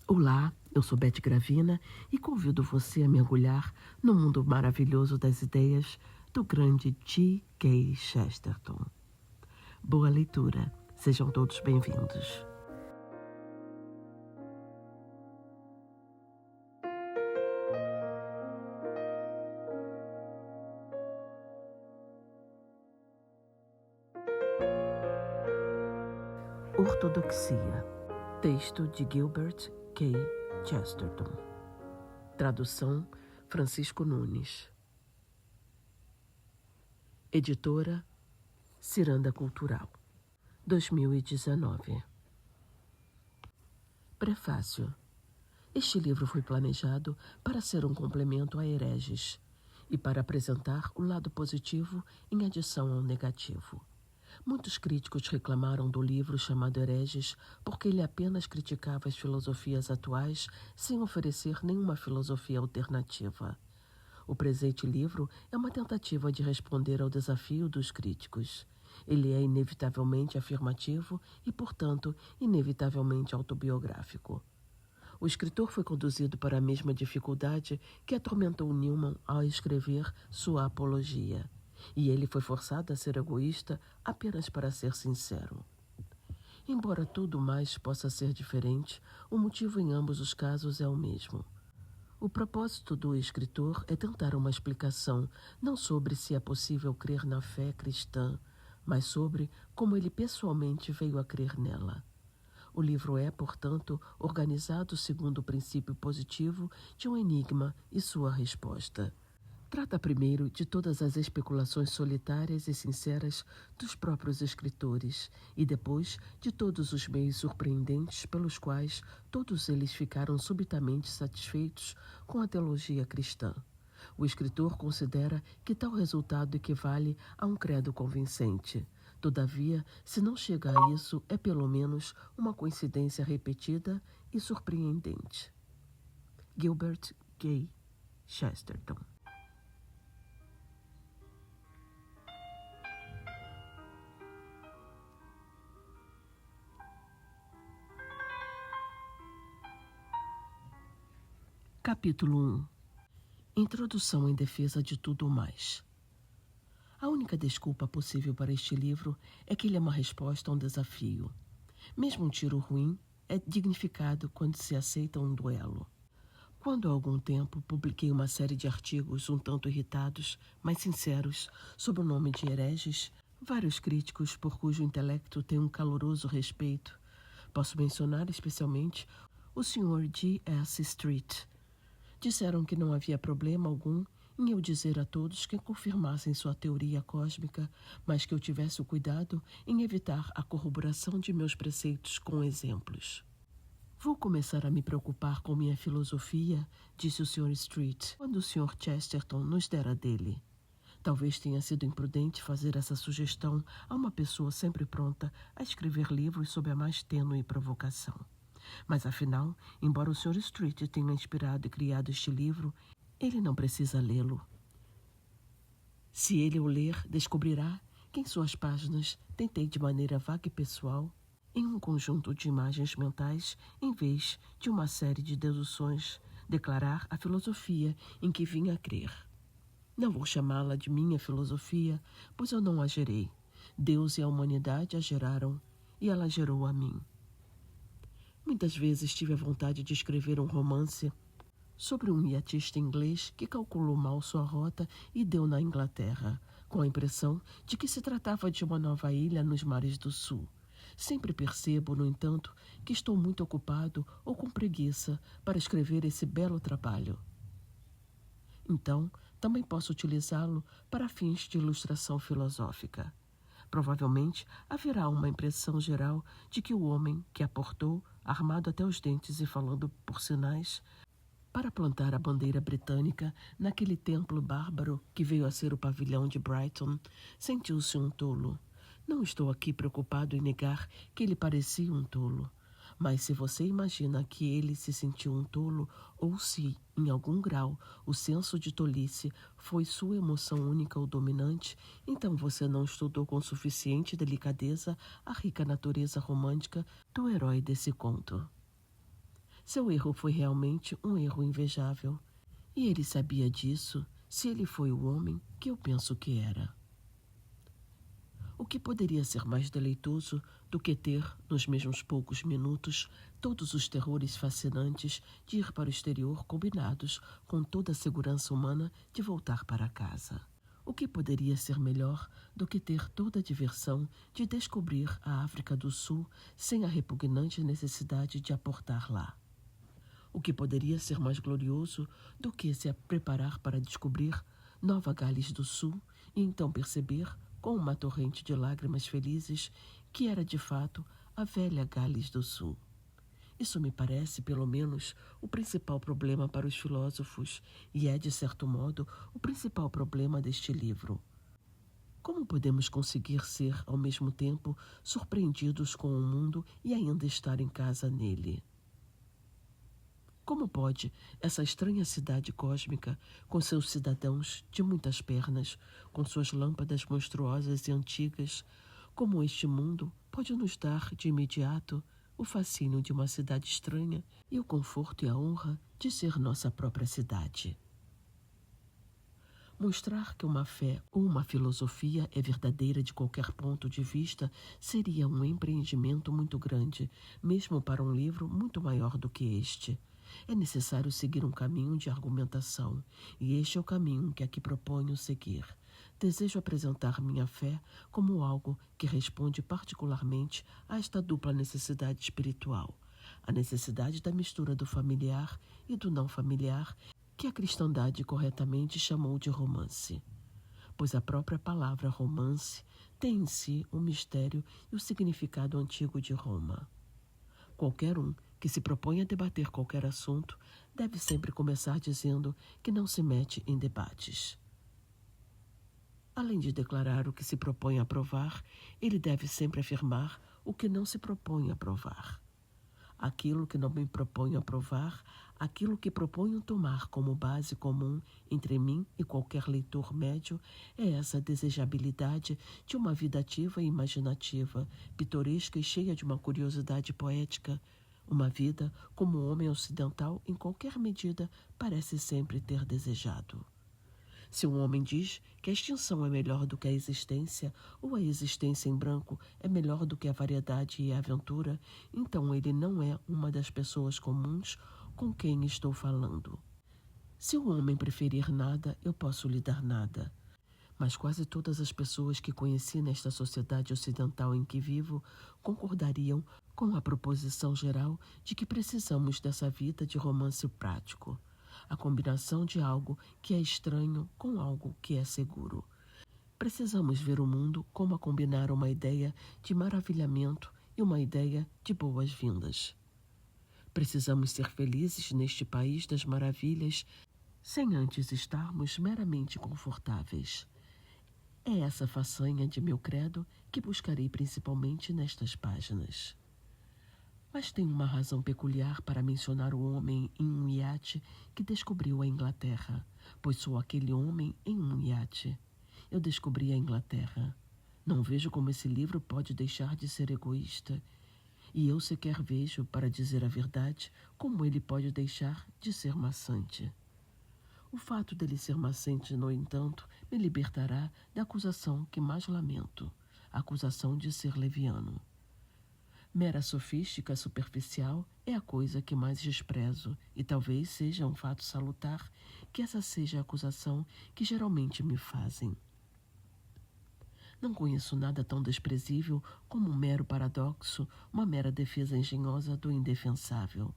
Olá, eu sou Beth Gravina e convido você a mergulhar no mundo maravilhoso das ideias do grande G.K. Chesterton. Boa leitura, sejam todos bem-vindos. Ortodoxia. Texto de Gilbert K. Chesterton. Tradução Francisco Nunes. Editora Ciranda Cultural. 2019. Prefácio. Este livro foi planejado para ser um complemento a Hereges e para apresentar o lado positivo em adição ao negativo. Muitos críticos reclamaram do livro chamado Hereges porque ele apenas criticava as filosofias atuais sem oferecer nenhuma filosofia alternativa. O presente livro é uma tentativa de responder ao desafio dos críticos. Ele é inevitavelmente afirmativo e, portanto, inevitavelmente autobiográfico. O escritor foi conduzido para a mesma dificuldade que atormentou Newman ao escrever sua apologia. E ele foi forçado a ser egoísta apenas para ser sincero. Embora tudo mais possa ser diferente, o motivo em ambos os casos é o mesmo. O propósito do escritor é tentar uma explicação não sobre se é possível crer na fé cristã, mas sobre como ele pessoalmente veio a crer nela. O livro é, portanto, organizado segundo o princípio positivo de um enigma e sua resposta. Trata primeiro de todas as especulações solitárias e sinceras dos próprios escritores e depois de todos os meios surpreendentes pelos quais todos eles ficaram subitamente satisfeitos com a teologia cristã. O escritor considera que tal resultado equivale a um credo convincente. Todavia, se não chega a isso, é pelo menos uma coincidência repetida e surpreendente. Gilbert K. Chesterton. Capítulo 1. Introdução em defesa de tudo mais. A única desculpa possível para este livro é que ele é uma resposta a um desafio. Mesmo um tiro ruim é dignificado quando se aceita um duelo. Quando há algum tempo publiquei uma série de artigos um tanto irritados, mas sinceros, sob o nome de Hereges, vários críticos por cujo intelecto tenho um caloroso respeito. Posso mencionar especialmente o Sr. G.S. Street. Disseram que não havia problema algum em eu dizer a todos que confirmassem sua teoria cósmica, mas que eu tivesse o cuidado em evitar a corroboração de meus preceitos com exemplos. Vou começar a me preocupar com minha filosofia, disse o Sr. Street, quando o Sr. Chesterton nos dera dele. Talvez tenha sido imprudente fazer essa sugestão a uma pessoa sempre pronta a escrever livros sob a mais tênue provocação. Mas, afinal, embora o Sr. Street tenha inspirado e criado este livro, ele não precisa lê-lo. Se ele o ler, descobrirá que em suas páginas tentei de maneira vaga e pessoal, em um conjunto de imagens mentais, em vez de uma série de deduções, declarar a filosofia em que vim a crer. Não vou chamá-la de minha filosofia, pois eu não a gerei. Deus e a humanidade a geraram, e ela gerou a mim. Muitas vezes tive a vontade de escrever um romance sobre um iatista inglês que calculou mal sua rota e deu na Inglaterra, com a impressão de que se tratava de uma nova ilha nos mares do sul. Sempre percebo, no entanto, que estou muito ocupado ou com preguiça para escrever esse belo trabalho. Então, também posso utilizá-lo para fins de ilustração filosófica. Provavelmente haverá uma impressão geral de que o homem que aportou, armado até os dentes e falando por sinais, para plantar a bandeira britânica naquele templo bárbaro que veio a ser o pavilhão de Brighton, sentiu-se um tolo. Não estou aqui preocupado em negar que ele parecia um tolo. Mas se você imagina que ele se sentiu um tolo, ou se, em algum grau, o senso de tolice foi sua emoção única ou dominante, então você não estudou com suficiente delicadeza a rica natureza romântica do herói desse conto. Seu erro foi realmente um erro invejável. E ele sabia disso se ele foi o homem que eu penso que era. O que poderia ser mais deleitoso do que ter, nos mesmos poucos minutos, todos os terrores fascinantes de ir para o exterior combinados com toda a segurança humana de voltar para casa? O que poderia ser melhor do que ter toda a diversão de descobrir a África do Sul sem a repugnante necessidade de aportar lá? O que poderia ser mais glorioso do que se preparar para descobrir Nova Gales do Sul e então perceber, com uma torrente de lágrimas felizes, que era de fato a velha Gales do Sul? Isso me parece, pelo menos, o principal problema para os filósofos e é, de certo modo, o principal problema deste livro. Como podemos conseguir ser, ao mesmo tempo, surpreendidos com o mundo e ainda estar em casa nele? Como pode essa estranha cidade cósmica, com seus cidadãos de muitas pernas, com suas lâmpadas monstruosas e antigas, como este mundo pode nos dar de imediato o fascínio de uma cidade estranha e o conforto e a honra de ser nossa própria cidade? Mostrar que uma fé ou uma filosofia é verdadeira de qualquer ponto de vista seria um empreendimento muito grande, mesmo para um livro muito maior do que este. É necessário seguir um caminho de argumentação, e este é o caminho que aqui proponho seguir. Desejo apresentar minha fé como algo que responde particularmente a esta dupla necessidade espiritual, a necessidade da mistura do familiar e do não familiar, que a cristandade corretamente chamou de romance. Pois a própria palavra romance tem em si o mistério e o significado antigo de Roma. Qualquer um que se propõe a debater qualquer assunto deve sempre começar dizendo que não se mete em debates. Além de declarar o que se propõe a provar, ele deve sempre afirmar o que não se propõe a provar. Aquilo que não me proponho a provar, aquilo que proponho tomar como base comum entre mim e qualquer leitor médio, é essa desejabilidade de uma vida ativa e imaginativa, pitoresca e cheia de uma curiosidade poética, uma vida como o homem ocidental, em qualquer medida, parece sempre ter desejado. Se um homem diz que a extinção é melhor do que a existência, ou a existência em branco é melhor do que a variedade e a aventura, então ele não é uma das pessoas comuns com quem estou falando. Se o homem preferir nada, eu posso lhe dar nada. Mas quase todas as pessoas que conheci nesta sociedade ocidental em que vivo concordariam com a proposição geral de que precisamos dessa vida de romance prático. A combinação de algo que é estranho com algo que é seguro. Precisamos ver o mundo como a combinar uma ideia de maravilhamento e uma ideia de boas-vindas. Precisamos ser felizes neste país das maravilhas, sem antes estarmos meramente confortáveis. É essa façanha de meu credo que buscarei principalmente nestas páginas. Mas tem uma razão peculiar para mencionar o homem em um iate que descobriu a Inglaterra, pois sou aquele homem em um iate. Eu descobri a Inglaterra. Não vejo como esse livro pode deixar de ser egoísta. E eu sequer vejo, para dizer a verdade, como ele pode deixar de ser maçante. O fato dele ser maçante, no entanto, me libertará da acusação que mais lamento, a acusação de ser leviano. Mera sofística superficial é a coisa que mais desprezo, e talvez seja um fato salutar que essa seja a acusação que geralmente me fazem. Não conheço nada tão desprezível como um mero paradoxo, uma mera defesa engenhosa do indefensável.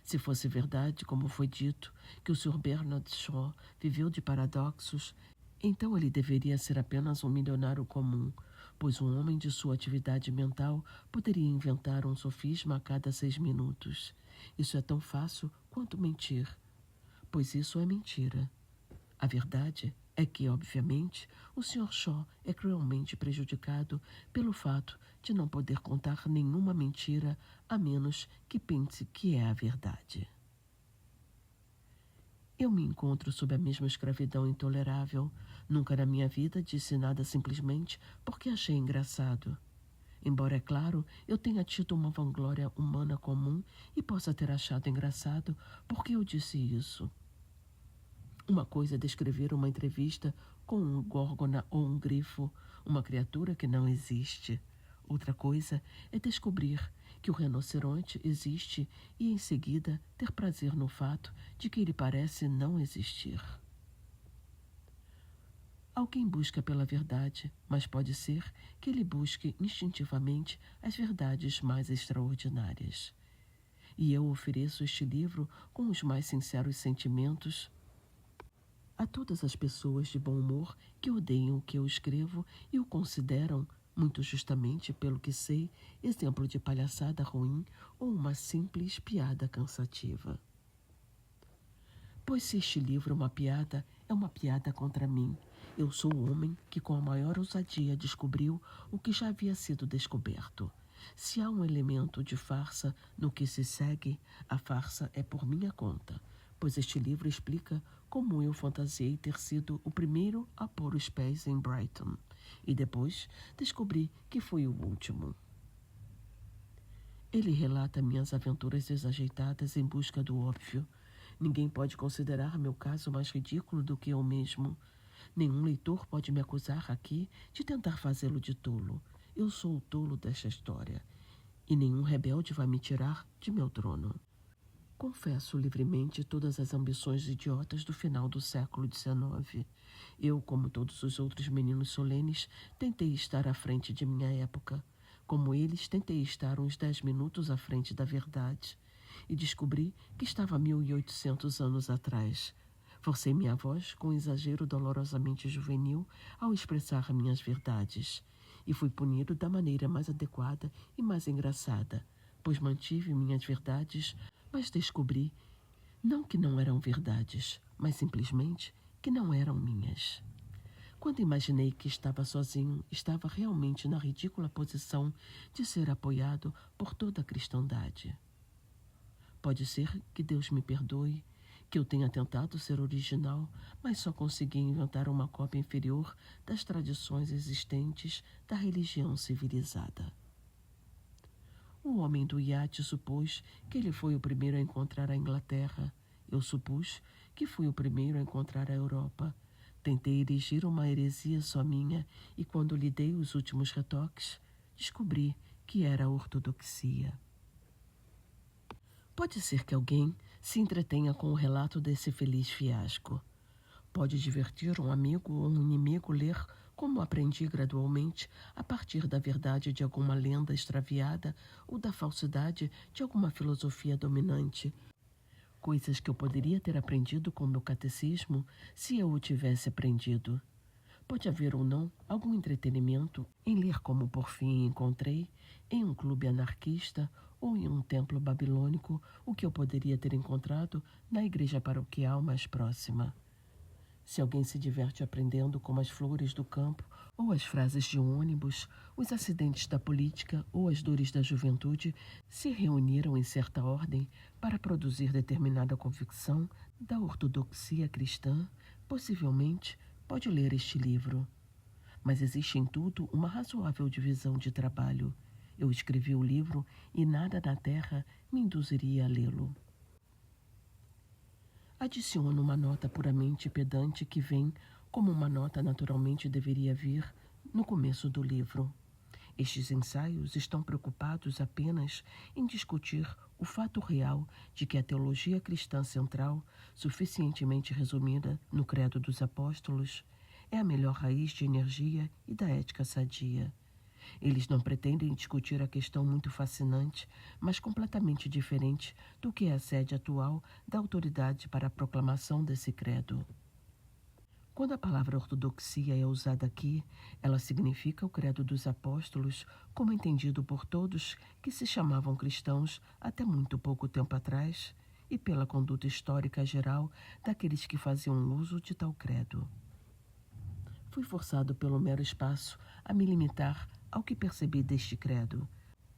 Se fosse verdade, como foi dito, que o Sr. Bernard Shaw viveu de paradoxos, então ele deveria ser apenas um milionário comum, pois um homem de sua atividade mental poderia inventar um sofisma a cada 6 minutos. Isso é tão fácil quanto mentir, pois isso é mentira. A verdade é que, obviamente, o Sr. Shaw é cruelmente prejudicado pelo fato de não poder contar nenhuma mentira, a menos que pense que é a verdade. Eu me encontro sob a mesma escravidão intolerável. Nunca na minha vida disse nada simplesmente porque achei engraçado. embora, é claro, eu tenha tido uma vanglória humana comum e possa ter achado engraçado porque eu disse isso. Uma coisa é descrever uma entrevista com um górgona ou um grifo, uma criatura que não existe. Outra coisa é descobrir que o rinoceronte existe e, em seguida, ter prazer no fato de que ele parece não existir. Alguém busca pela verdade, mas pode ser que ele busque instintivamente as verdades mais extraordinárias. E eu ofereço este livro com os mais sinceros sentimentos a todas as pessoas de bom humor que odeiam o que eu escrevo e o consideram, muito justamente pelo que sei, exemplo de palhaçada ruim ou uma simples piada cansativa. Pois se este livro é uma piada contra mim. Eu sou o homem que com a maior ousadia descobriu o que já havia sido descoberto. Se há um elemento de farsa no que se segue, a farsa é por minha conta, pois este livro explica como eu fantasiei ter sido o primeiro a pôr os pés em Brighton, e depois descobri que fui o último. Ele relata minhas aventuras desajeitadas em busca do óbvio. Ninguém pode considerar meu caso mais ridículo do que eu mesmo. Nenhum leitor pode me acusar aqui de tentar fazê-lo de tolo. Eu sou o tolo desta história, e nenhum rebelde vai me tirar de meu trono. Confesso livremente todas as ambições idiotas do final do século XIX. Eu, como todos os outros meninos solenes, tentei estar à frente de minha época. Como eles, tentei estar uns 10 minutos à frente da verdade. E descobri que estava 1800 anos atrás. Forcei minha voz com um exagero dolorosamente juvenil ao expressar minhas verdades. E fui punido da maneira mais adequada e mais engraçada, pois mantive minhas verdades, mas descobri, não que não eram verdades, mas simplesmente que não eram minhas. Quando imaginei que estava sozinho, estava realmente na ridícula posição de ser apoiado por toda a cristandade. Pode ser que Deus me perdoe, que eu tenha tentado ser original, mas só consegui inventar uma cópia inferior das tradições existentes da religião civilizada. O homem do iate supôs que ele foi o primeiro a encontrar a Inglaterra. Eu supus que fui o primeiro a encontrar a Europa. Tentei erigir uma heresia só minha e, quando lhe dei os últimos retoques, descobri que era a ortodoxia. Pode ser que alguém se entretenha com o relato desse feliz fiasco. Pode divertir um amigo ou um inimigo ler como aprendi gradualmente a partir da verdade de alguma lenda extraviada ou da falsidade de alguma filosofia dominante. Coisas que eu poderia ter aprendido com meu catecismo se eu o tivesse aprendido. Pode haver ou não algum entretenimento em ler como por fim encontrei, em um clube anarquista ou em um templo babilônico, o que eu poderia ter encontrado na igreja paroquial mais próxima. Se alguém se diverte aprendendo como as flores do campo, ou as frases de um ônibus, os acidentes da política ou as dores da juventude se reuniram em certa ordem para produzir determinada convicção da ortodoxia cristã, possivelmente pode ler este livro. Mas existe em tudo uma razoável divisão de trabalho. Eu escrevi o livro e nada na terra me induziria a lê-lo. Adiciono uma nota puramente pedante que vem, como uma nota naturalmente deveria vir, no começo do livro. Estes ensaios estão preocupados apenas em discutir o fato real de que a teologia cristã central, suficientemente resumida no Credo dos Apóstolos, é a melhor raiz de energia e da ética sadia. Eles não pretendem discutir a questão muito fascinante, mas completamente diferente do que é a sede atual da autoridade para a proclamação desse credo. Quando a palavra ortodoxia é usada aqui, ela significa o credo dos apóstolos, como entendido por todos que se chamavam cristãos até muito pouco tempo atrás, e pela conduta histórica geral daqueles que faziam uso de tal credo. Fui forçado pelo mero espaço a me limitar ao que percebi deste credo.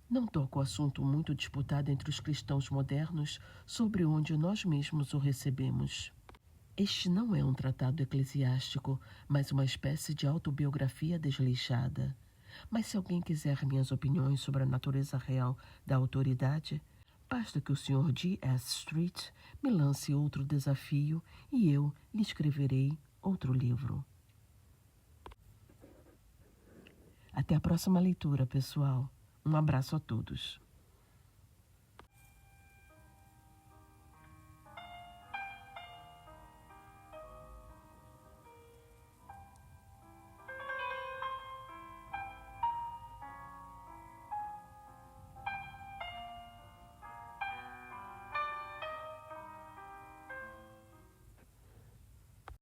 Não toco o assunto muito disputado entre os cristãos modernos sobre onde nós mesmos o recebemos. Este não é um tratado eclesiástico, mas uma espécie de autobiografia desleixada. Mas se alguém quiser minhas opiniões sobre a natureza real da autoridade, basta que o Sr. G.S. Street me lance outro desafio e eu lhe escreverei outro livro. Até a próxima leitura, pessoal. Um abraço a todos.